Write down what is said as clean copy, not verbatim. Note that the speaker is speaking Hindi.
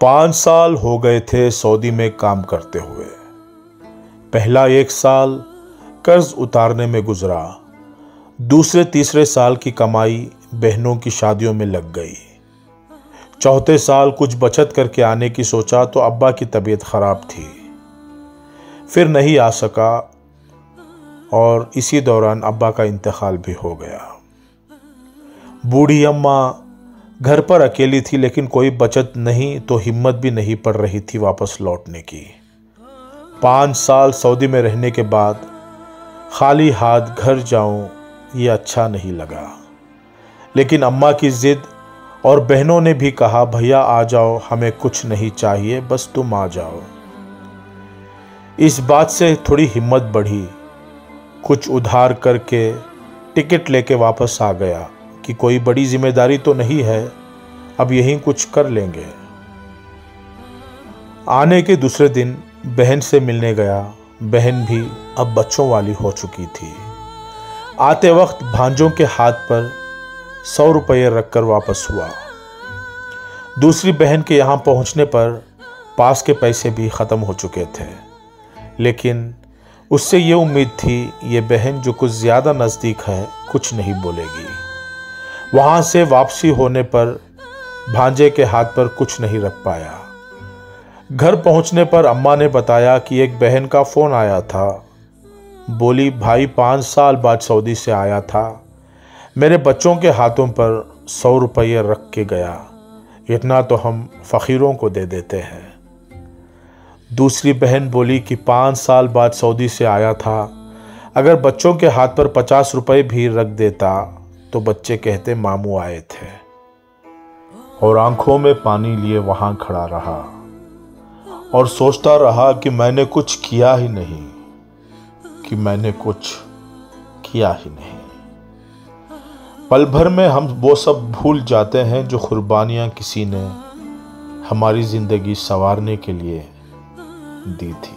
5 साल हो गए थे सऊदी में काम करते हुए। पहला 1 साल कर्ज उतारने में गुजरा। दूसरे तीसरे साल की कमाई बहनों की शादियों में लग गई। चौथे साल कुछ बचत करके आने की सोचा तो अब्बा की तबीयत खराब थी, फिर नहीं आ सका और इसी दौरान अब्बा का इंतकाल भी हो गया। बूढ़ी अम्मा घर पर अकेली थी, लेकिन कोई बचत नहीं तो हिम्मत भी नहीं पड़ रही थी वापस लौटने की। 5 साल सऊदी में रहने के बाद खाली हाथ घर जाऊं ये अच्छा नहीं लगा, लेकिन अम्मा की जिद और बहनों ने भी कहा भैया आ जाओ, हमें कुछ नहीं चाहिए, बस तुम आ जाओ। इस बात से थोड़ी हिम्मत बढ़ी। कुछ उधार करके टिकट लेके वापस आ गया कि कोई बड़ी जिम्मेदारी तो नहीं है, अब यहीं कुछ कर लेंगे। आने के दूसरे दिन बहन से मिलने गया। बहन भी अब बच्चों वाली हो चुकी थी। आते वक्त भांजों के हाथ पर 100 रुपये रखकर वापस हुआ। दूसरी बहन के यहाँ पहुँचने पर पास के पैसे भी ख़त्म हो चुके थे, लेकिन उससे ये उम्मीद थी ये बहन जो कुछ ज़्यादा नज़दीक है कुछ नहीं बोलेगी। वहाँ से वापसी होने पर भांजे के हाथ पर कुछ नहीं रख पाया। घर पहुँचने पर अम्मा ने बताया कि एक बहन का फ़ोन आया था। बोली भाई 5 साल बाद सऊदी से आया था, मेरे बच्चों के हाथों पर 100 रुपये रख के गया, इतना तो हम फ़कीरों को दे देते हैं। दूसरी बहन बोली कि 5 साल बाद सऊदी से आया था, अगर बच्चों के हाथ पर 50 रुपये भी रख देता तो बच्चे कहते मामू आए थे। और आंखों में पानी लिए वहां खड़ा रहा और सोचता रहा कि मैंने कुछ किया ही नहीं, कि मैंने कुछ किया ही नहीं। पल भर में हम वो सब भूल जाते हैं जो कुर्बानियां किसी ने हमारी जिंदगी संवारने के लिए दी थी।